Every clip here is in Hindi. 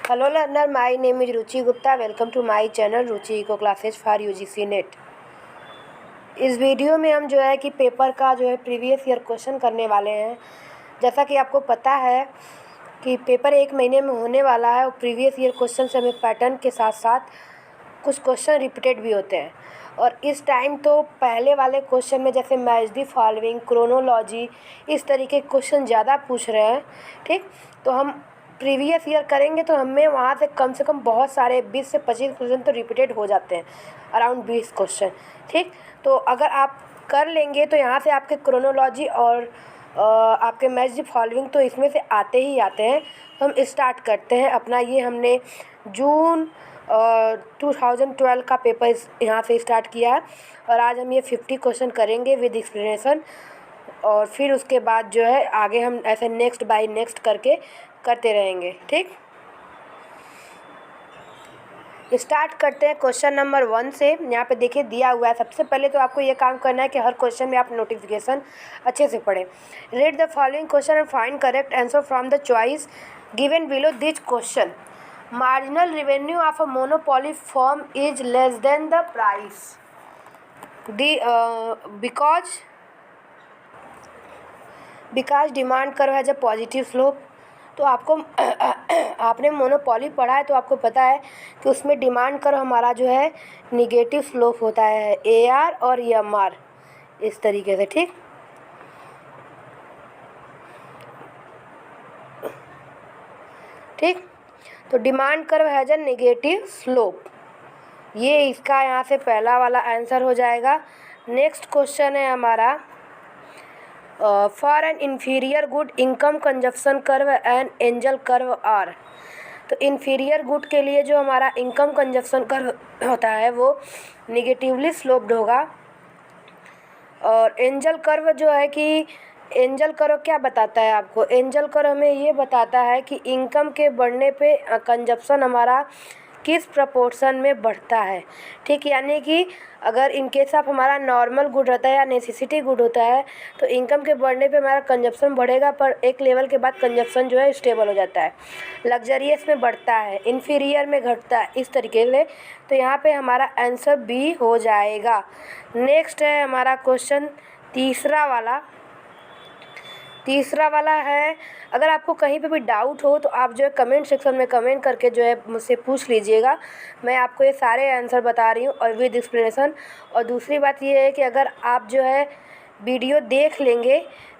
Hello learner, my name is Ruchi Gupta. Welcome to my channel Ruchi Eco Classes for UGC net. इस वीडियो में हम जो है कि पेपर का जो है प्रीवियस ईयर क्वेश्चन करने वाले हैं। जैसा कि आपको पता है कि पेपर 1 महीने में होने वाला है और प्रीवियस ईयर क्वेश्चन से हमें पैटर्न के साथ साथ कुछ क्वेश्चन रिपीटेड भी होते हैं। और इस टाइम तो पहले वाले क्वेश्चन में जैसे मैच दी फॉलोइंग, क्रोनोलॉजी, इस तरीके के क्वेश्चन ज़्यादा पूछ रहे हैं। ठीक, तो हम प्रीवियस ईयर करेंगे तो हमें वहाँ से कम बहुत सारे 20 से 25 क्वेश्चन तो रिपीटेड हो जाते हैं, अराउंड 20 क्वेश्चन। ठीक, तो अगर आप कर लेंगे तो यहाँ से आपके क्रोनोलॉजी और आपके मैच दी फॉलोइंग तो इसमें से आते ही आते हैं। तो हम स्टार्ट करते हैं अपना। ये हमने जून 2012 का पेपर यहाँ से स्टार्ट किया है और आज हम ये 50 क्वेश्चन करेंगे विद एक्सप्लेनेशन। और फिर उसके बाद जो है आगे हम ऐसे नेक्स्ट बाय नेक्स्ट करके करते रहेंगे। ठीक, स्टार्ट करते हैं क्वेश्चन नंबर 1 से। यहाँ पे देखिए दिया हुआ है। सबसे पहले तो आपको ये काम करना है कि हर क्वेश्चन में आप नोटिफिकेशन अच्छे से पढ़ें। Read the following question and find correct answer from the choice given below this question. Marginal revenue of a monopoly firm is less than the price because demand curve has a positive slope. तो आपको आपने मोनोपोली पढ़ा है तो आपको पता है कि उसमें डिमांड कर्व हमारा जो है निगेटिव स्लोप होता है, AR और MR इस तरीके से। ठीक, ठीक, तो demand curve has a negative slope. ये इसका यहाँ से पहला वाला आंसर हो जाएगा। नेक्स्ट क्वेश्चन है हमारा for an inferior good income consumption curve and Engel curve are. तो इंफीरियर गुड के लिए जो हमारा इनकम कंजप्शन कर्व होता है वो निगेटिवली स्लोप्ड होगा। और एंजल कर्व जो है कि एंजल कर्व क्या बताता है आपको? एंजल कर्व हमें ये बताता है कि इनकम के बढ़ने पे कंजप्शन हमारा किस प्रपोर्शन में बढ़ता है। ठीक, यानी कि अगर इन केस ऑफ हमारा नॉर्मल गुड रहता है या नेसेसिटी गुड होता है तो इनकम के बढ़ने पे हमारा कंजप्शन बढ़ेगा, पर एक लेवल के बाद कंजप्शन जो है स्टेबल हो जाता है। लग्जरियस में बढ़ता है, इन्फीरियर में घटता है, इस तरीके से। तो यहाँ पे हमारा आंसर बी हो जाएगा। नेक्स्ट है हमारा क्वेश्चन तीसरा वाला है। अगर आपको कहीं पे भी डाउट हो तो आप जो है कमेंट सेक्शन में कमेंट करके जो है मुझसे पूछ लीजिएगा। मैं आपको ये सारे आंसर बता रही हूँ और विद एक्सप्लेनेशन। और दूसरी बात ये है कि अगर आप जो है वीडियो देख लेंगे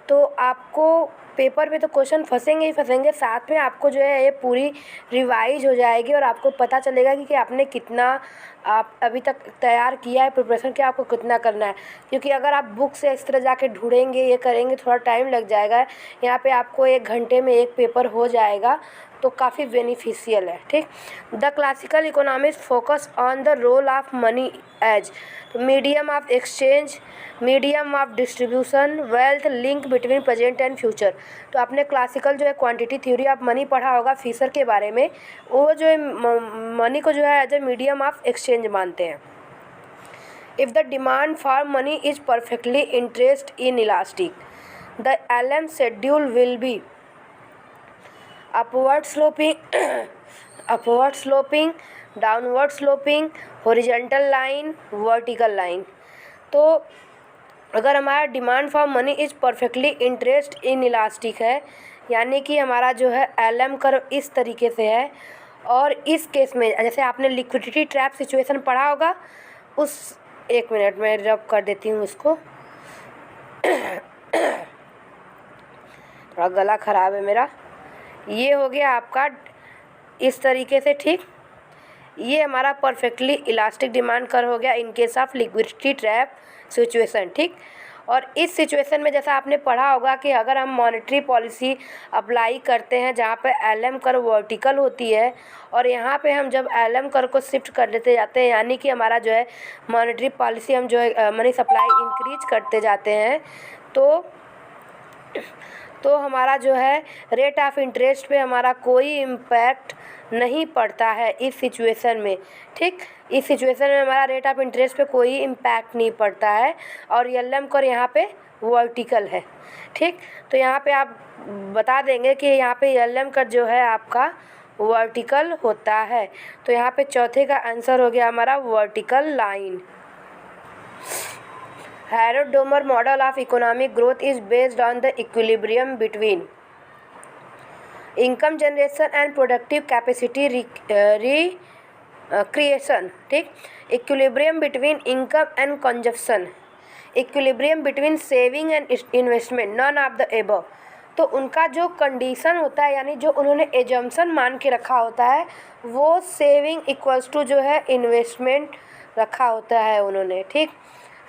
तो आपको पेपर में तो क्वेश्चन फंसेंगे ही फंसेंगे, साथ में आपको जो है ये पूरी रिवाइज हो जाएगी और आपको पता चलेगा कि आपने कितना आप अभी तक तैयार किया है, प्रिपरेशन किया, आपको कितना करना है। क्योंकि अगर आप बुक से इस तरह जाके ढूंढेंगे, ये करेंगे, थोड़ा टाइम लग जाएगा। यहाँ पे आपको 1 घंटे में एक पेपर हो जाएगा, तो काफ़ी बेनिफिशियल है। ठीक, the classical economics focus on the role of money as medium of exchange, medium of distribution, wealth, link between present and future. तो आपने क्लासिकल जो है क्वांटिटी थ्योरी ऑफ मनी पढ़ा होगा फिशर के बारे में। वो जो है मनी को जो है as a medium of exchange मानते हैं। If the demand for money is perfectly interest inelastic, the LM schedule will be upward sloping, downward sloping, horizontal line, vertical line। तो अगर हमारा demand for money is perfectly interest in elastic है, यानी कि हमारा जो है LM कर्व इस तरीके से है। और इस केस में जैसे आपने लिक्विडिटी ट्रैप सिचुएशन पढ़ा होगा, उस 1 मिनट में रब कर देती हूँ इसको। थोड़ा गला ख़राब है मेरा। ये हो गया आपका इस तरीके से। ठीक, ये हमारा परफेक्टली इलास्टिक डिमांड कर्व हो गया in case of liquidity trap situation. ठीक, और इस सिचुएशन में जैसा आपने पढ़ा होगा कि अगर हम मॉनेटरी पॉलिसी अप्लाई करते हैं जहाँ पे LM कर्व वर्टिकल होती है और यहाँ पे हम जब LM कर्व को शिफ्ट कर लेते जाते हैं, यानी कि हमारा जो है मॉनेटरी पॉलिसी हम जो है मनी सप्लाई इंक्रीज करते जाते हैं, तो हमारा जो है रेट ऑफ इंटरेस्ट पे हमारा कोई इम्पैक्ट नहीं पड़ता है इस सिचुएशन में। ठीक, इस सिचुएशन में हमारा रेट ऑफ इंटरेस्ट पे कोई इम्पैक्ट नहीं पड़ता है और LM कर्व यहाँ पे वर्टिकल है। ठीक, तो यहाँ पे आप बता देंगे कि यहाँ पे LM कर्व जो है आपका वर्टिकल होता है। तो यहाँ पे चौथे का आंसर हो गया हमारा vertical line. Harrod Domar model of economic growth is based on the equilibrium between income generation and productive capacity creation. ठीक, equilibrium between income and consumption, equilibrium between saving and investment, none of the above. तो उनका जो कंडीशन होता है, यानी जो उन्होंने एजम्पशन मान के रखा होता है, वो सेविंग इक्वल्स टू जो है इन्वेस्टमेंट रखा होता है उन्होंने। ठीक,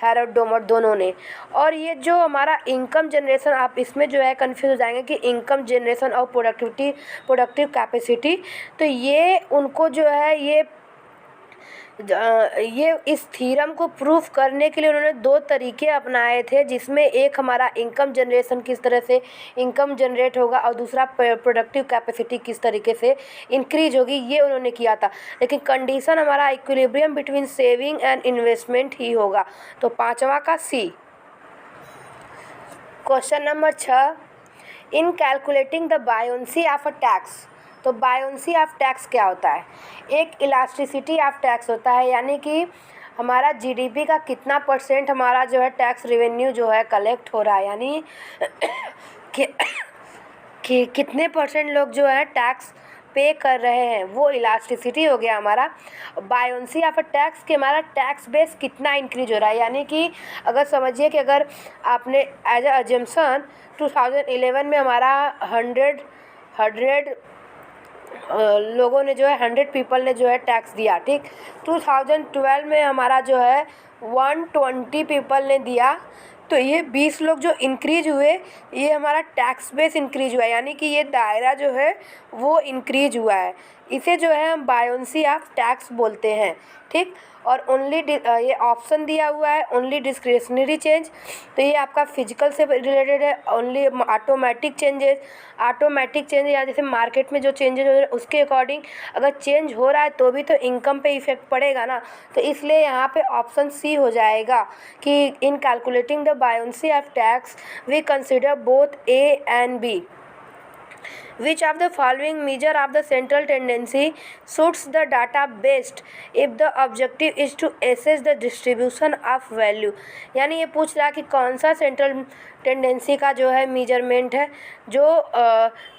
हैरोड डोमर दोनों ने। और ये जो हमारा इनकम जनरेशन, आप इसमें जो है कंफ्यूज हो जाएंगे कि इनकम जनरेशन और प्रोडक्टिव कैपेसिटी, तो ये उनको जो है ये इस थ्योरम को प्रूफ करने के लिए उन्होंने दो तरीके अपनाए थे, जिसमें एक हमारा इनकम जनरेशन किस तरह से इनकम जनरेट होगा और दूसरा प्रोडक्टिव कैपेसिटी किस तरीके से इंक्रीज होगी, ये उन्होंने किया था। लेकिन कंडीशन हमारा equilibrium between saving and investment ही होगा। तो पांचवा का C. Question number 6, in calculating the buoyancy of a tax. तो बायोंसी ऑफ टैक्स क्या होता है? एक इलास्टिसिटी ऑफ टैक्स होता है, यानी कि हमारा जीडीपी का कितना % हमारा जो है टैक्स रेवेन्यू जो है कलेक्ट हो रहा है, यानी कि कितने % लोग जो है टैक्स पे कर रहे हैं, वो इलास्टिसिटी हो गया हमारा। बायोंसी ऑफ अ टैक्स कि हमारा टैक्स बेस कितना इंक्रीज हो रहा है, यानी कि अगर समझिए कि अगर आपने एज अ अजम्पशन 2011 में हमारा 100 लोगों ने जो है 100 पीपल ने जो है टैक्स दिया। ठीक, 2012 में हमारा जो है 120 पीपल ने दिया, तो ये 20 लोग जो इंक्रीज हुए, ये हमारा टैक्स बेस इंक्रीज हुआ है, यानी कि ये दायरा जो है वो इंक्रीज हुआ है। इसे जो है हम बायोंसी ऑफ टैक्स बोलते हैं। ठीक, और ओनली ये ऑप्शन दिया हुआ है ओनली डिस्क्रिशनरी चेंज, तो ये आपका फिजिकल से रिलेटेड है। ओनली ऑटोमेटिक चेंज या जैसे मार्केट में जो चेंजेस हो रहे हैं उसके अकॉर्डिंग अगर चेंज हो रहा है तो भी तो इनकम पे इफेक्ट पड़ेगा ना, तो इसलिए यहाँ पे ऑप्शन सी हो जाएगा कि in calculating the buoyancy of tax we consider both A and B. Which of the following measure of the central tendency suits the data best if the objective is to assess the distribution of value? यानी ये पूछ रहा है कि कौन सा सेंट्रल टेंडेंसी का जो है मेजरमेंट है, जो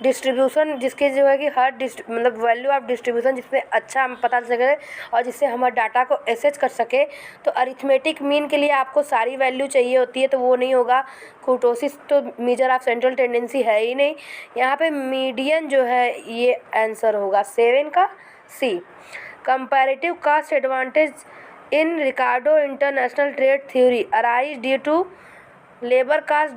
डिस्ट्रीब्यूशन जिसके जो है कि हर मतलब वैल्यू ऑफ डिस्ट्रीब्यूशन जिसमें अच्छा हम पता चल सके और जिससे हम डाटा को एसेस कर सके। तो अरिथमेटिक मीन के लिए आपको सारी वैल्यू चाहिए होती है, तो वो नहीं होगा। कुर्टोसिस तो मेजर ऑफ सेंट्रल टेंडेंसी है ही नहीं। यहाँ पे मीडियन जो है ये आंसर होगा 7 का C. Comparative cost advantage in Ricardo international trade theory arise due to labour cost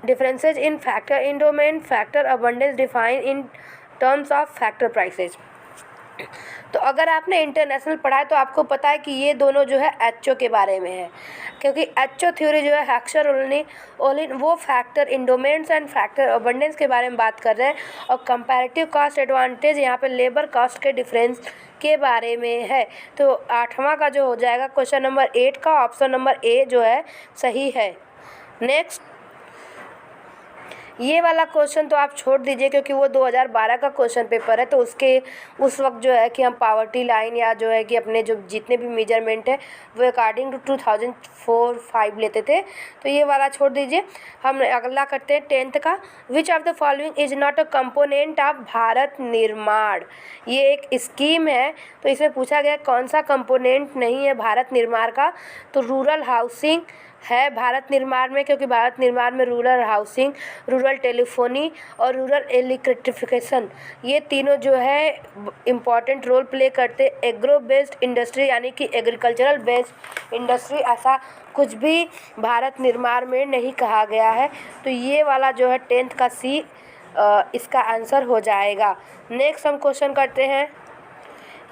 differences in factor endowment, factor abundance defined in terms of factor prices। तो अगर आपने इंटरनेशनल पढ़ा है तो आपको पता है कि ये दोनों जो है एचओ के बारे में है, क्योंकि एचओ थ्योरी जो है हैक्सर ओलिन वो फैक्टर इंडोमेंट्स एंड फैक्टर अबंडेंस के बारे में बात कर रहे हैं, और कंपैरेटिव कास्ट एडवांटेज यहाँ पे लेबर कास्ट के डिफरेंस के बारे में है। तो 8वां का जो हो जाएगा क्वेश्चन नंबर 8 का ऑप्शन नंबर ए जो है सही है। नेक्स्ट, ये वाला क्वेश्चन तो आप छोड़ दीजिए क्योंकि वो 2012 का क्वेश्चन पेपर है, तो उस वक्त जो है कि हम पावर्टी लाइन या जो है कि अपने जो जितने भी मेजरमेंट है वो अकॉर्डिंग टू 2004-5 लेते थे, तो ये वाला छोड़ दीजिए। हम अगला करते हैं 10th का। Which of the following is not a component of Bharat निर्माण। ये एक स्कीम है, तो इसमें पूछा गया कौन सा कंपोनेंट नहीं है भारत निर्माण का, तो रूरल हाउसिंग है भारत निर्माण में, क्योंकि भारत निर्माण में रूरल हाउसिंग, रूरल टेलीफोनी और रूरल इलेक्ट्रिफिकेशन ये तीनों जो है इम्पॉर्टेंट रोल प्ले करते। एग्रो बेस्ड इंडस्ट्री यानी कि एग्रीकल्चरल बेस्ड इंडस्ट्री ऐसा कुछ भी भारत निर्माण में नहीं कहा गया है, तो ये वाला जो है 10th का सी इसका आंसर हो जाएगा। नेक्स्ट हम क्वेश्चन करते हैं।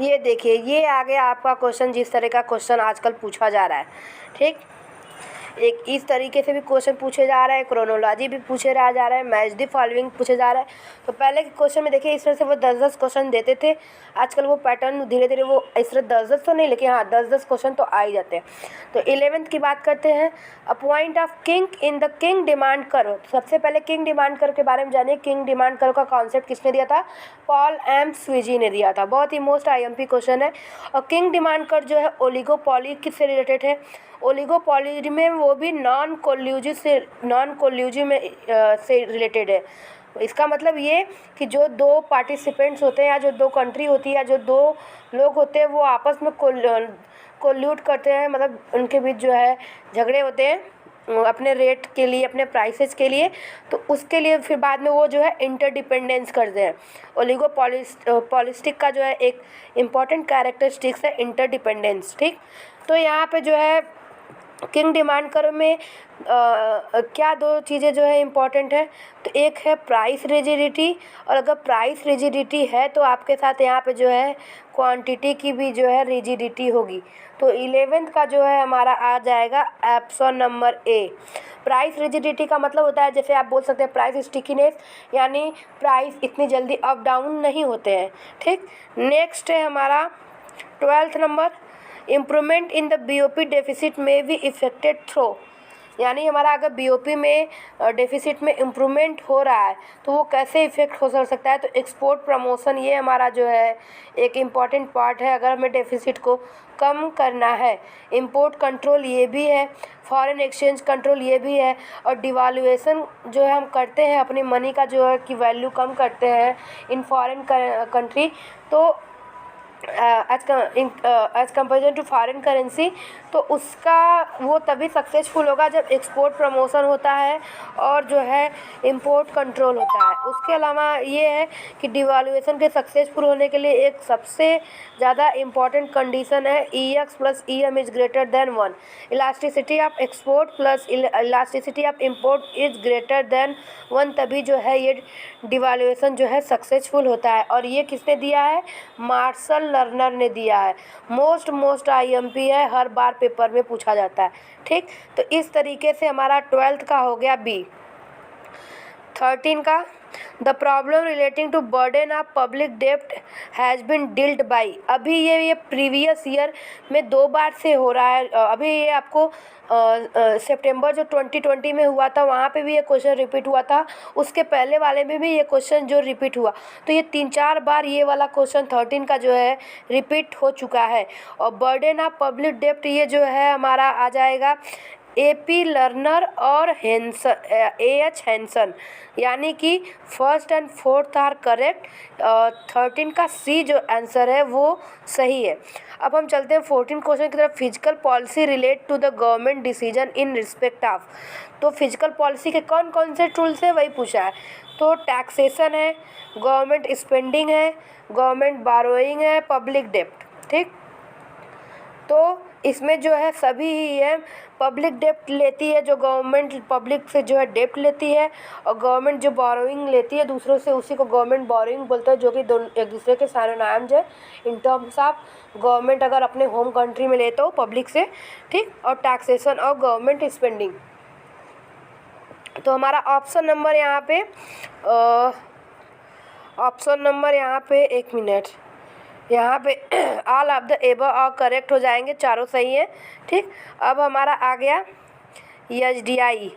ये देखिए, ये आ गया आपका क्वेश्चन जिस तरह का क्वेश्चन आजकल पूछा जा रहा है। ठीक, एक इस तरीके से भी क्वेश्चन पूछे जा रहे हैं, क्रोनोलॉजी भी पूछे जा रहा है, मैच द फॉलोइंग पूछे जा रहा है। तो पहले के क्वेश्चन में देखिए इस तरह से वो 10-10 क्वेश्चन देते थे। आजकल वो पैटर्न धीरे धीरे वो इस तरह 10-10 तो नहीं, लेकिन हाँ 10-10 क्वेश्चन तो आ ही जाते हैं। तो 11th की बात करते हैं। A point of kink in the kink demand करो। सबसे पहले किंग डिमांड करो के बारे में जानिए। किंग डिमांड करो का कॉन्सेप्ट किसने दिया था? पॉल एम स्विजी ने दिया था। बहुत ही मोस्ट IMP क्वेश्चन है। और किंग डिमांड कर जो है ओलिगोपॉली किससे रिलेटेड है? ओलिगोपॉली में वो भी नॉन कोल्यूजिव में से रिलेटेड है। इसका मतलब ये कि जो दो पार्टिसिपेंट्स होते हैं या जो दो कंट्री होती है या जो दो लोग होते हैं वो आपस में कोल्यूट करते हैं, मतलब उनके बीच जो है झगड़े होते हैं अपने रेट के लिए, अपने प्राइसेस के लिए, तो उसके लिए फिर बाद में वो जो है इंटरडिपेंडेंस करते हैं। ओलिगोपॉलिस्टिक का जो है एक इम्पॉर्टेंट कैरेक्टरिस्टिक्स है इंटरडिपेंडेंस। ठीक, तो यहाँ पे जो है किंग डिमांड करो में क्या दो चीज़ें जो है इम्पॉर्टेंट है? तो एक है प्राइस रिजिडिटी, और अगर प्राइस रिजिडिटी है तो आपके साथ यहाँ पे जो है क्वांटिटी की भी जो है रिजिडिटी होगी। तो 11th का जो है हमारा आ जाएगा option number A. Price rigidity का मतलब होता है, जैसे आप बोल सकते हैं प्राइस स्टिकीनेस, यानी प्राइस इतनी जल्दी अप डाउन नहीं होते हैं। ठीक, नेक्स्ट है हमारा 12th number. Improvement in the BOP deficit में भी इफेक्टेड थ्रो, यानी हमारा अगर BOP में डेफिसिट में इम्प्रूवमेंट हो रहा है तो वो कैसे इफेक्ट हो सकता है? तो एक्सपोर्ट प्रमोशन ये हमारा जो है एक इम्पॉर्टेंट पार्ट है अगर हमें डेफिसिट को कम करना है। इंपोर्ट कंट्रोल ये भी है, फॉरेन एक्सचेंज कंट्रोल ये भी है, और डिवाल्यूएशन जो है हम करते हैं अपनी मनी का जो है कि वैल्यू कम करते हैं इन फॉरेन कंट्री, तो as comparison to foreign currency, तो उसका वो तभी सक्सेसफुल होगा जब एक्सपोर्ट प्रमोशन होता है और जो है इंपोर्ट कंट्रोल होता है। उसके अलावा ये है कि डिवाल्यूएशन के सक्सेसफुल होने के लिए एक सबसे ज़्यादा इम्पॉर्टेंट कंडीशन है EX + EM is greater than 1। Elasticity of export plus elasticity of import is greater than 1, तभी जो है ये डिवाल्यूएशन जो है सक्सेसफुल होता है। और ये किसने दिया है? मार्शल लर्नर ने दिया है। मोस्ट IMP है, हर बार पेपर में पूछा जाता है। ठीक, तो इस तरीके से हमारा 12th का हो गया बी। 13 का the problem relating to burden of public डेप्ट हैज़ बिन डील्ड बाई। अभी ये प्रीवियस ईयर में 2 बार से हो रहा है। अभी ये आपको सितंबर जो 2020 में हुआ था वहाँ पे भी ये क्वेश्चन रिपीट हुआ था, उसके पहले वाले में भी ये क्वेश्चन जो रिपीट हुआ, तो ये 3-4 बार ये वाला क्वेश्चन 13 का जो है रिपीट हो चुका है। और बर्डन ऑफ पब्लिक डेप्ट ये जो है हमारा आ जाएगा AP लर्नर और AH हैंसन, यानी कि first and fourth are correct. 13 का C जो आंसर है वो सही है। अब हम चलते हैं 14 क्वेश्चन की तरफ। Fiscal policy relate to the government decision in respect of. तो फिजिकल पॉलिसी के कौन कौन से टूल्स है वही पूछा है। तो टैक्सेशन है, गवर्नमेंट स्पेंडिंग है, गवर्नमेंट बारोइंग है, पब्लिक डेप्ट। ठीक, तो इसमें जो है सभी ही है। पब्लिक डेप्ट लेती है जो गवर्नमेंट पब्लिक से जो है डेप्ट लेती है, और गवर्नमेंट जो बोरोइंग लेती है दूसरों से उसी को गवर्नमेंट बोरोइंग बोलते हैं, जो कि एक दूसरे के सिनोनिम्स है इन टर्म्स ऑफ गवर्नमेंट अगर अपने होम कंट्री में लेते हो पब्लिक से। ठीक, और टैक्सेशन और गवर्नमेंट स्पेंडिंग। तो हमारा ऑप्शन नंबर यहाँ पे एक मिनट, यहाँ पे ऑल ऑफ द एबव और करेक्ट हो जाएंगे, चारों सही है। ठीक, अब हमारा आ गया SDI।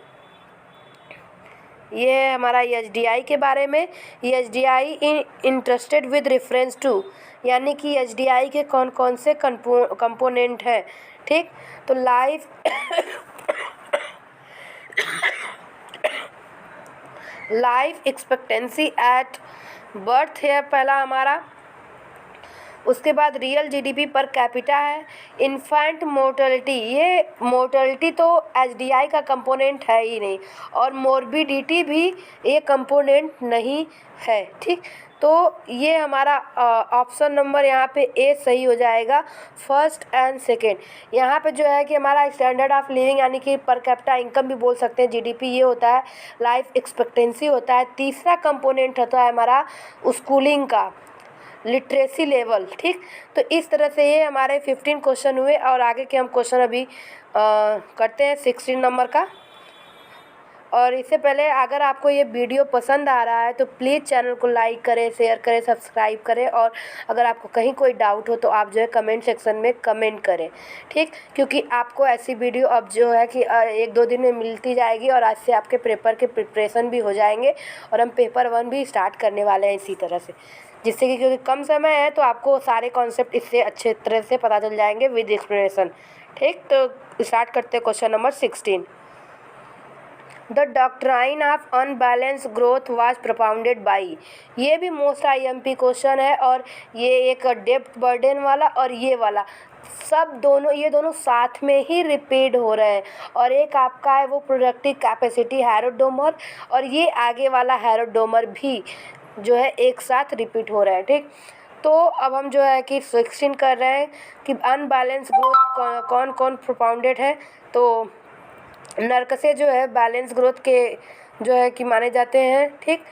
ये है हमारा SDI के बारे में। SDI interested with reference to, यानी कि SDI के कौन कौन से कंपोनेंट हैं। ठीक, तो लाइफ एक्सपेक्टेंसी एट बर्थ है पहला हमारा। उसके बाद रियल GDP पर कैपिटा है। इन्फेंट मोर्टेलिटी, ये मोर्टेलिटी तो SDI का कंपोनेंट है ही नहीं, और मोर्बिडिटी भी ये कंपोनेंट नहीं है। ठीक, तो ये हमारा ऑप्शन नंबर यहाँ पे ए सही हो जाएगा, फर्स्ट एंड सेकेंड। यहाँ पे जो है कि हमारा स्टैंडर्ड ऑफ लिविंग यानी कि पर कैपिटा इनकम भी बोल सकते हैं, GDP ये होता है, लाइफ एक्सपेक्टेंसी होता है। तीसरा कंपोनेंट होता है हमारा स्कूलिंग का, लिटरेसी लेवल। ठीक, तो इस तरह से ये हमारे 15 क्वेश्चन हुए और आगे के हम क्वेश्चन अभी करते हैं 16 नंबर का। और इससे पहले अगर आपको ये वीडियो पसंद आ रहा है तो प्लीज़ चैनल को लाइक करें, शेयर करें, सब्सक्राइब करें, और अगर आपको कहीं कोई डाउट हो तो आप जो है कमेंट सेक्शन में कमेंट करें। ठीक, क्योंकि आपको ऐसी वीडियो अब जो है कि 1-2 दिन में मिलती जाएगी और आज से आपके पेपर के प्रिपरेशन भी हो जाएंगे और हम पेपर 1 भी स्टार्ट करने वाले हैं इसी तरह से, जिससे कि क्योंकि कम समय है तो आपको सारे कॉन्सेप्ट इससे अच्छे तरह से पता चल जाएंगे विद एक्सप्लेनेशन। ठीक, तो स्टार्ट करते हैं question number 16। The doctrine of unbalance growth was propounded by. ये भी मोस्ट IMP क्वेश्चन है और ये एक डेप्थ बर्डन वाला और ये वाला सब दोनों, ये दोनों साथ में ही रिपीट हो रहे हैं। और एक आपका है वो प्रोडक्टिव कैपेसिटी हेरोडोमर, और ये आगे वाला हेरोडोमर भी जो है एक साथ रिपीट हो रहा है। ठीक, तो अब हम जो है कि 16 कर रहे हैं कि अनबैलेंस ग्रोथ कौन कौन propounded है। तो नर्क से जो है बैलेंस ग्रोथ के जो है कि माने जाते हैं। ठीक,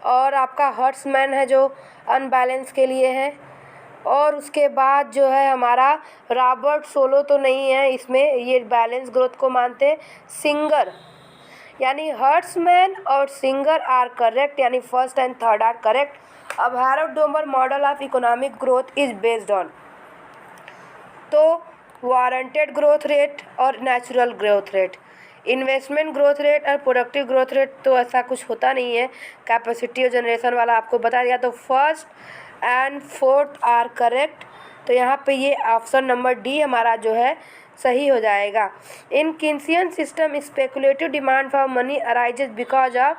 और आपका हर्ट्समैन है जो अनबैलेंस के लिए है, और उसके बाद जो है हमारा रॉबर्ट सोलो तो नहीं है इसमें, ये बैलेंस ग्रोथ को मानते हैं। सिंगर यानी हर्ट्समैन और सिंगर आर करेक्ट, यानी first and third are correct. अब Harrod Domar model of economic growth is based on, तो वारंटेड ग्रोथ रेट और natural growth rate, investment growth rate और प्रोडक्टिव ग्रोथ रेट तो ऐसा कुछ होता नहीं है। कैपेसिटी और जनरेशन वाला आपको बता दिया, तो first and fourth are correct. तो यहाँ पे ये ऑप्शन नंबर डी हमारा जो है सही हो जाएगा। In Keynesian system speculative demand for money arises because of,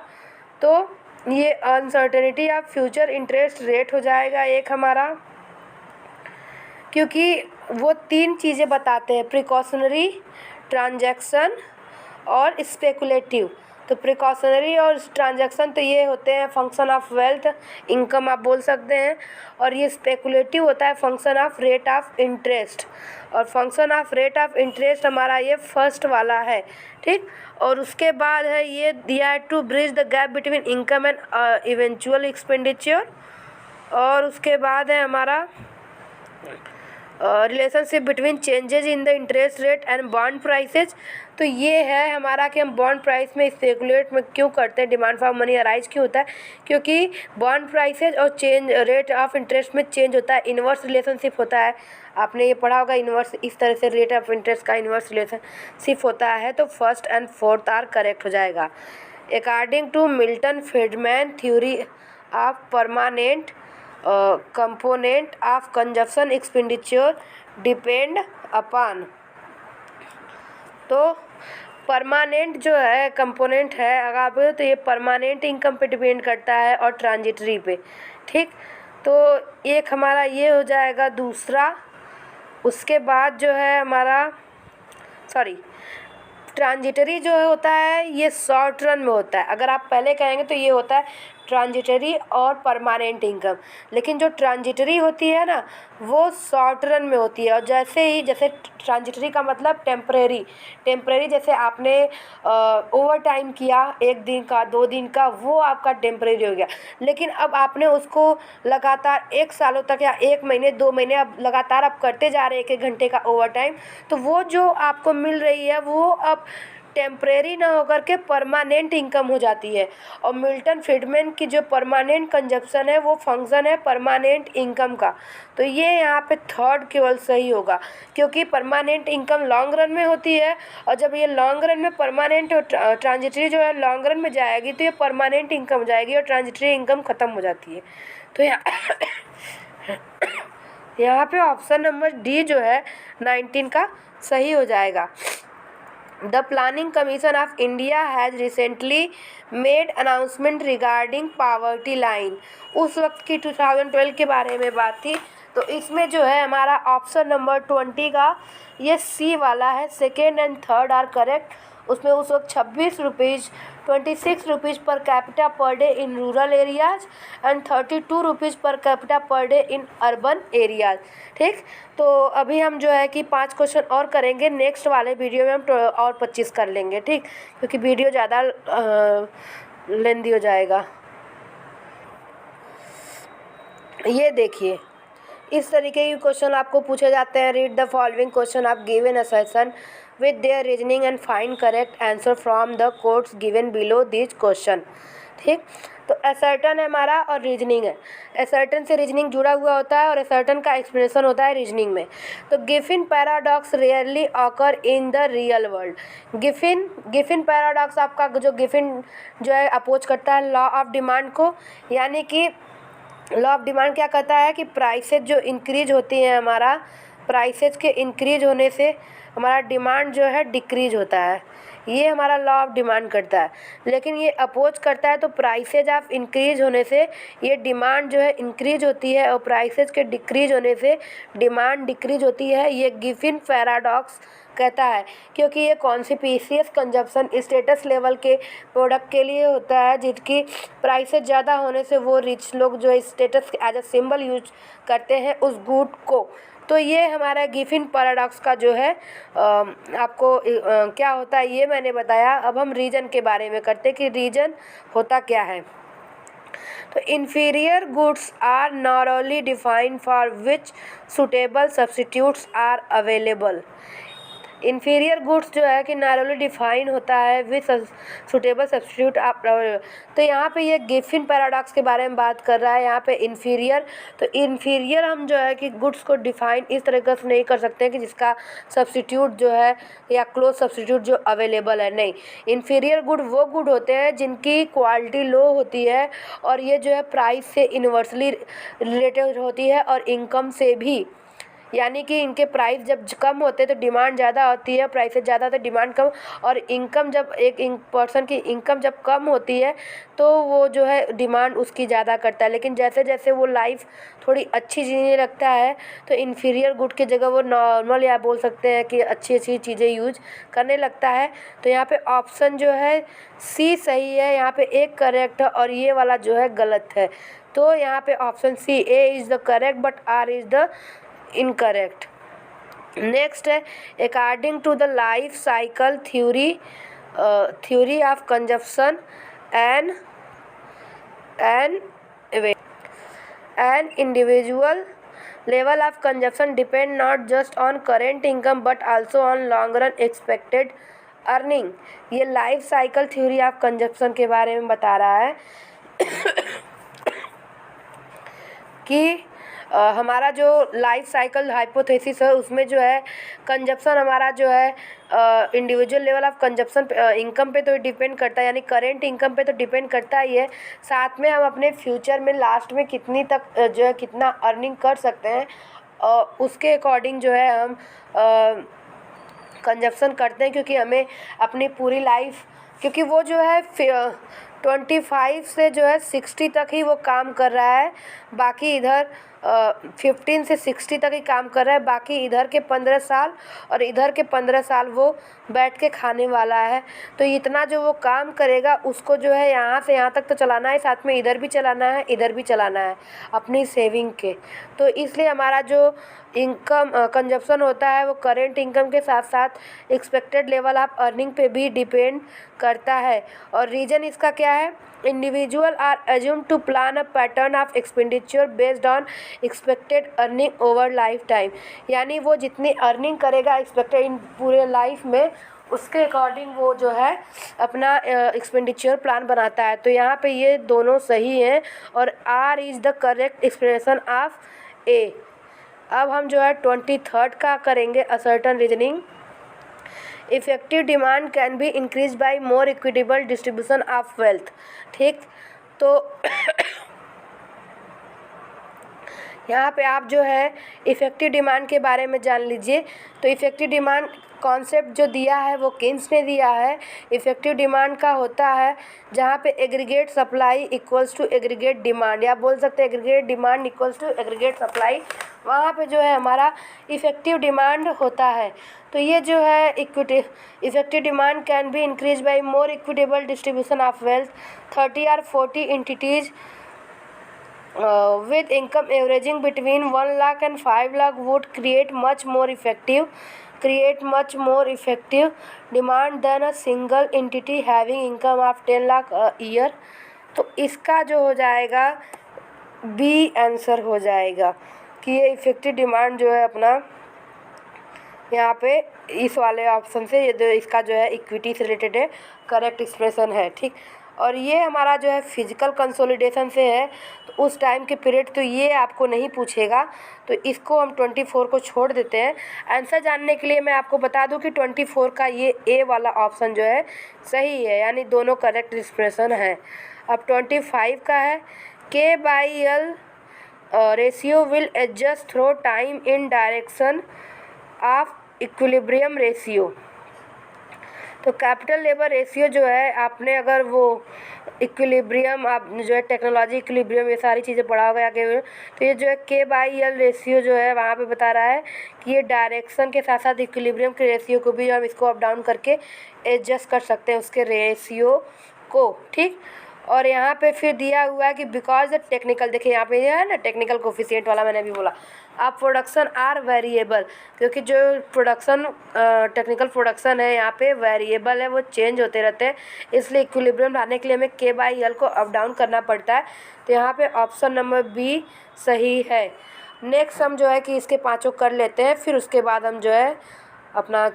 तो ये uncertainty of future interest rate हो जाएगा एक हमारा, क्योंकि वो 3 चीज़ें बताते हैं, प्रिकॉशनरी, ट्रांजैक्शन और स्पेकुलेटिव। तो प्रिकॉशनरी और ट्रांजैक्शन तो ये होते हैं फंक्शन ऑफ वेल्थ, इनकम आप बोल सकते हैं, और ये स्पेकुलेटिव होता है function of rate of interest, और function of rate of interest हमारा ये फर्स्ट वाला है। ठीक, और उसके बाद है ये दिया है to bridge the gap between income and eventual expenditure, और उसके बाद है हमारा relationship between changes in the interest rate and bond prices. तो ये है हमारा कि हम बॉन्ड प्राइस में स्पेकुलेट में क्यों करते हैं, डिमांड फॉर मनी अराइज क्यों होता है, क्योंकि बॉन्ड प्राइसेज और चेंज रेट ऑफ इंटरेस्ट में चेंज होता है, इन्वर्स रिलेशनशिप होता है। आपने ये पढ़ा होगा इन्वर्स, इस तरह से रेट ऑफ इंटरेस्ट का इन्वर्स रिलेशनशिप होता है। तो first and fourth are correct हो जाएगा। According to Milton Friedman theory of permanent component of consumption expenditure depend upon, तो परमानेंट जो है कंपोनेंट है अगर आप तो ये परमानेंट इनकम पे डिपेंड करता है और ट्रांजिटरी पे। ठीक, तो एक हमारा ये हो जाएगा दूसरा। उसके बाद जो है हमारा ट्रांजिटरी जो होता है ये शॉर्ट रन में होता है। अगर आप पहले कहेंगे तो ये होता है ट्रांजिटरी और परमानेंट इनकम, लेकिन जो ट्रांजिटरी होती है ना वो शॉर्ट रन में होती है। और जैसे ट्रांजिटरी का मतलब टेम्परेरी जैसे आपने ओवर टाइम किया 1 दिन का 2 दिन का, वो आपका टेम्परेरी हो गया। लेकिन अब आपने उसको लगातार 1 सालों तक या 1 महीने 2 महीने अब लगातार आप करते जा रहे हैं 1-1 घंटे का ओवर टाइम, तो वो जो आपको मिल रही है वो अब टेम्परेरी ना होकर के परमानेंट इनकम हो जाती है। और मिल्टन फ्रीडमैन की जो परमानेंट कंजप्शन है वो फंक्शन है परमानेंट इनकम का। तो ये यहाँ पे थर्ड केवल सही होगा, क्योंकि परमानेंट इनकम लॉन्ग रन में होती है, और जब ये लॉन्ग रन में परमानेंट ट्रांजिटरी जो है लॉन्ग रन में जाएगी तो ये परमानेंट इनकम हो जाएगी और ट्रांजिटरी इनकम ख़त्म हो जाती है। तो यहाँ पे ऑप्शन नंबर डी जो है 19 का सही हो जाएगा। The planning commission of India has recently made announcement regarding poverty line. उस वक्त की 2012 के बारे में बात थी। तो इसमें जो है हमारा ऑप्शन नंबर 20 का ये सी वाला है, second and third are correct. उसमें उस वक्त 26 rupees per capita per day in rural areas and 32 rupees per capita per day in urban areas. ठीक, तो अभी हम जो है कि 5 क्वेश्चन और करेंगे, नेक्स्ट वाले वीडियो में हम और 25 कर लेंगे। ठीक, क्योंकि वीडियो ज़्यादा लेंदी हो जाएगा। ये देखिए, इस तरीके के क्वेश्चन आपको पूछे जाते हैं। Read the following question of given assertion with their reasoning and find correct answer from the quotes given below this question. ठीक, तो असर्टन है हमारा और रीजनिंग है। असर्टन से रीजनिंग जुड़ा हुआ होता है और असर्टन का एक्सप्लेनेशन होता है रीजनिंग में। तो Giffen paradox rarely occur in the real world. Giffen paradox आपका जो गिफिन जो है अपोज करता है लॉ ऑफ डिमांड को, यानी कि लॉ ऑफ डिमांड क्या कहता है कि प्राइसेज जो इंक्रीज होती हैं, हमारा प्राइसेज के इंक्रीज होने से हमारा डिमांड जो है डिक्रीज होता है। ये हमारा लॉ ऑफ डिमांड करता है। लेकिन ये अपोज करता है तो प्राइसेज ऑफ इंक्रीज होने से ये डिमांड जो है इंक्रीज होती है और प्राइसेज के डिक्रीज होने से डिमांड डिक्रीज होती है। ये गिफिन पैराडॉक्स कहता है, क्योंकि ये कॉन्स्पिशियस कंजप्शन स्टेटस लेवल के प्रोडक्ट के लिए होता है, जिनकी प्राइसेस ज़्यादा होने से वो रिच लोग जो status as a symbol use करते हैं उस गुड को। तो ये हमारा गिफिन पैराडॉक्स का जो है आपको क्या होता है ये मैंने बताया। अब हम रीजन के बारे में करते कि रीजन होता क्या है। तो inferior goods are narrowly defined for which suitable substitutes are available। Inferior goods जो है कि नैरोली डिफाइन होता है विद सुटेबल सब्स्टिट्यूट आप। तो यहाँ पे ये गिफिन पैराडॉक्स के बारे में बात कर रहा है यहाँ पे इन्फीरियर। तो इन्फीरियर हम जो है कि गुड्स को डिफाइन इस तरीके से नहीं कर सकते हैं कि जिसका सब्स्टिट्यूट जो है या क्लोज सब्स्टिट्यूट जो अवेलेबल है, नहीं। इन्फीरियर गुड वो गुड होते हैं जिनकी क्वालिटी लो होती है और ये जो है प्राइस से इन्वर्सली रिलेटेड होती है और इनकम से भी, यानी कि इनके प्राइस जब कम होते हैं तो डिमांड ज़्यादा होती है, प्राइसेस ज़्यादा होते हैं डिमांड कम, और इनकम जब एक पर्सन की इनकम जब कम होती है तो वो जो है डिमांड उसकी ज़्यादा करता है। लेकिन जैसे जैसे वो लाइफ थोड़ी अच्छी जीने लगता है तो इन्फीरियर गुड की जगह वो नॉर्मल या बोल सकते हैं कि अच्छी अच्छी चीज़ें यूज करने लगता है। तो यहाँ पे ऑप्शन जो है सी सही है, यहाँ पे एक करेक्ट है और ये वाला जो है गलत है। तो यहाँ पे option C A is the correct but R is the incorrect. Next है according to the life cycle theory of consumption and individual level of consumption depend not just on current income but also on long run expected earning. ये life cycle theory of consumption के बारे में बता रहा है कि हमारा जो लाइफ साइकिल हाइपोथेसिस है उसमें जो है कंजप्शन हमारा जो है individual level of consumption income पे तो डिपेंड करता है, यानी करेंट इनकम पे तो डिपेंड करता ही है। साथ में हम अपने फ्यूचर में लास्ट में कितनी तक जो है कितना अर्निंग कर सकते हैं उसके अकॉर्डिंग जो है हम कंजप्शन करते हैं, क्योंकि हमें अपनी पूरी लाइफ, क्योंकि वो जो है 25 से जो है 60 तक ही वो काम कर रहा है, बाकी इधर 15 से 60 तक ही काम कर रहा है, बाकी इधर के 15 साल और इधर के 15 साल वो बैठ के खाने वाला है। तो इतना जो वो काम करेगा उसको जो है यहाँ से यहाँ तक तो चलाना है, साथ में इधर भी चलाना है इधर भी चलाना है अपनी सेविंग के। तो इसलिए हमारा जो इनकम कंजप्शन होता है वो करेंट इनकम के साथ साथ एक्सपेक्टेड लेवल ऑफ अर्निंग पे भी डिपेंड करता है। और रीजन इसका क्या है, individual are assume to plan a pattern of expenditure based on expected earning over life time, यानी वो जितनी अर्निंग करेगा एक्सपेक्टेड इन पूरे लाइफ में उसके अकॉर्डिंग वो जो है अपना एक्सपेंडिचर प्लान बनाता है। तो यहाँ पे ये दोनों सही हैं और R is the correct explanation of A. अब हम जो है 23rd का करेंगे assertion reasoning. Effective demand can be increase by more equitable distribution of wealth. ठीक, तो यहाँ पे आप जो है इफ़ेक्टिव डिमांड के बारे में जान लीजिए। तो इफ़ेक्टिव डिमांड कॉन्सेप्ट जो दिया है वो किन्स ने दिया है। इफ़ेक्टिव डिमांड का होता है जहाँ पे aggregate supply equals to aggregate demand, या बोल सकते हैं aggregate demand equals to aggregate supply, वहाँ पे जो है हमारा इफ़ेक्टिव डिमांड होता है। तो ये जो है effective demand can be increase by more equitable distribution of wealth 30 or 40 entities with income averaging between 1 lakh and 5 lakh would create much more effective demand than a single entity having income of 10 lakh a year। तो इसका जो हो जाएगा बी आंसर हो जाएगा कि ये इफेक्टिव डिमांड जो है अपना यहाँ पे इस वाले ऑप्शन से ये जो इसका जो है इक्विटी से रिलेटेड है, करेक्ट एक्सप्रेशन है। ठीक, और ये हमारा जो है फिजिकल कंसोलिडेशन से है, तो उस टाइम के पीरियड तो ये आपको नहीं पूछेगा, तो इसको हम 24 को छोड़ देते हैं। आंसर जानने के लिए मैं आपको बता दूं कि 24 का ये ए वाला ऑप्शन जो है सही है, यानी दोनों करेक्ट एक्सप्रेशन है। अब 25 का है K/L ratio will adjust through time in direction of equilibrium ratio. तो कैपिटल लेबर रेशियो जो है आपने अगर वो इक्विलिब्रियम आप जो है टेक्नोलॉजी इक्विलिब्रियम ये सारी चीज़ें पढ़ा होगा आगे में, तो ये जो है K/L रेशियो जो है वहाँ पे बता रहा है कि ये डायरेक्शन के साथ साथ इक्विलिब्रियम के रेशियो को भी हम इसको अप डाउन करके एडजस्ट कर सकते हैं उसके रेशियो को। ठीक, और यहाँ पे फिर दिया हुआ है कि बिकॉज द टेक्निकल, देखिए यहाँ पे ये है ना टेक्निकल कोफिशिएंट वाला, मैंने अभी बोला आप प्रोडक्शन आर वेरिएबल, क्योंकि जो प्रोडक्शन टेक्निकल प्रोडक्शन है यहाँ पे वेरिएबल है, वो चेंज होते रहते हैं, इसलिए इक्विलिब्रियम लाने के लिए हमें K/L को अप डाउन करना पड़ता है। तो यहाँ पे ऑप्शन नंबर बी सही है। नेक्स्ट हम जो है कि इसके पाँचों कर लेते हैं, फिर उसके बाद हम जो है अपना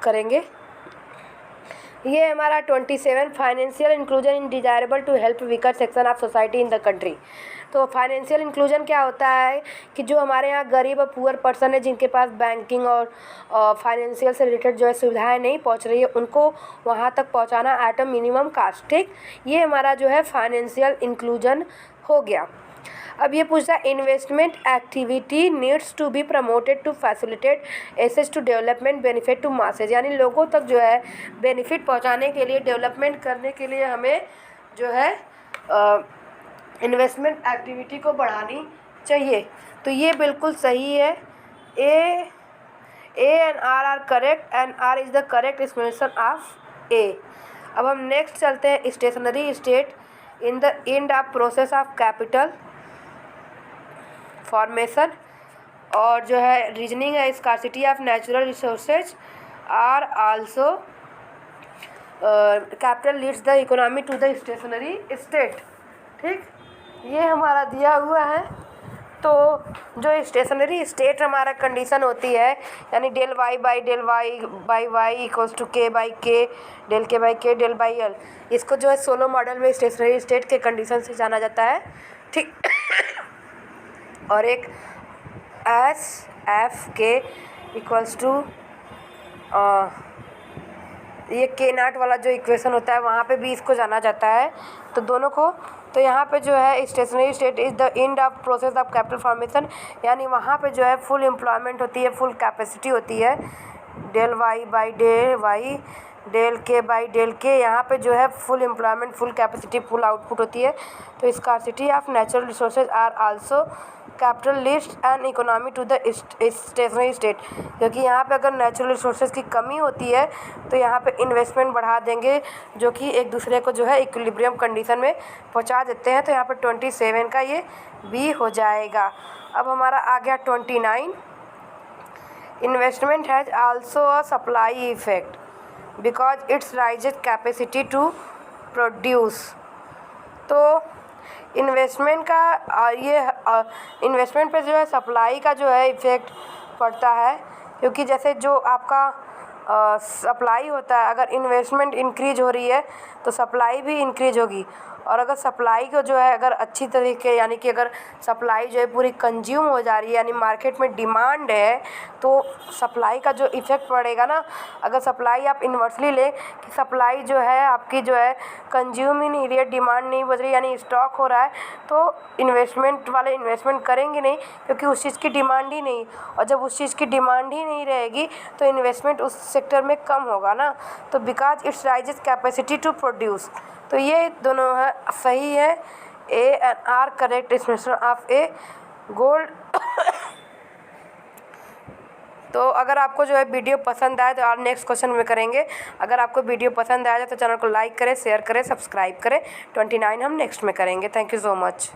करेंगे। ये हमारा 27 financial inclusion in desirable to help weaker section of society in the country. तो फाइनेंशियल इंक्लूजन क्या होता है कि जो हमारे यहाँ गरीब और पुअर पर्सन है जिनके पास बैंकिंग और फाइनेंशियल से रिलेटेड जो है सुविधाएं नहीं पहुँच रही है, उनको वहाँ तक पहुँचाना एट अ मिनिमम कास्ट। ठीक, ये हमारा जो है फाइनेंशियल इंक्लूजन हो गया। अब ये पूछता है investment activity needs to be promoted to facilitate access to development benefit to masses, यानी लोगों तक जो है बेनिफिट पहुंचाने के लिए, डेवलपमेंट करने के लिए हमें जो है इन्वेस्टमेंट एक्टिविटी को बढ़ानी चाहिए। तो ये बिल्कुल सही है। A and R are correct and R is the correct explanation of A. अब हम नेक्स्ट चलते हैं stationary state in the end of process of capital formation, और जो है रीजनिंग है scarcity of natural resources are also capital leads the economy to the stationary state. ठीक, ये हमारा दिया हुआ है। तो जो स्टेशनरी स्टेट हमारा कंडीशन होती है, यानी del Y by Y equals to K/K, del K/K del by L, इसको जो है सोलो मॉडल में स्टेशनरी स्टेट के कंडीशन से जाना जाता है। ठीक, और एक SFK इक्वल्स टू ये K0 वाला जो इक्वेशन होता है वहाँ पे भी इसको जाना जाता है। तो दोनों को, तो यहाँ पे जो है stationery state is the end of process of capital formation, यानी वहाँ पे जो है फुल एम्प्लॉयमेंट होती है, फुल कैपेसिटी होती है, del Y by del Y del K/डेल K, यहाँ पे जो है full employment, full capacity, full output होती है। तो scarcity of natural resources are also capital list and economy to the stationary state, क्योंकि यहाँ पे अगर नेचुरल रिसोर्सेज की कमी होती है तो यहाँ पे इन्वेस्टमेंट बढ़ा देंगे, जो कि एक दूसरे को जो है इक्विलिब्रियम कंडीशन में पहुँचा देते हैं। तो यहाँ पे 27 का ये बी हो जाएगा। अब हमारा आ गया 29, investment has also a supply effect because it's raises capacity to produce. तो इन्वेस्टमेंट का ये इन्वेस्टमेंट पे जो है सप्लाई का जो है इफ़ेक्ट पड़ता है, क्योंकि जैसे जो आपका सप्लाई होता है, अगर इन्वेस्टमेंट इंक्रीज हो रही है तो सप्लाई भी इंक्रीज होगी, और अगर सप्लाई को जो है अगर अच्छी तरीके, यानी कि अगर सप्लाई जो है पूरी कंज्यूम हो जा रही है, यानी मार्केट में डिमांड है, तो सप्लाई का जो इफ़ेक्ट पड़ेगा ना, अगर सप्लाई आप इन्वर्सली लें कि सप्लाई जो है आपकी जो है कंज्यूम ही नहीं रही है, डिमांड नहीं बच रही, यानी स्टॉक हो रहा है, तो इन्वेस्टमेंट वाले इन्वेस्टमेंट करेंगे नहीं, क्योंकि उस चीज़ की डिमांड ही नहीं, और जब उस चीज़ की डिमांड ही नहीं रहेगी तो इन्वेस्टमेंट उस सेक्टर में कम होगा ना। तो because it's raises capacity to produce, तो ये दोनों है सही है। A and R correct explanation of A गोल्ड। तो अगर आपको जो है वीडियो पसंद आए तो और नेक्स्ट क्वेश्चन में करेंगे। अगर आपको वीडियो पसंद आया तो चैनल को लाइक करें, शेयर करें, सब्सक्राइब करें। 29 हम नेक्स्ट में करेंगे। Thank you so much.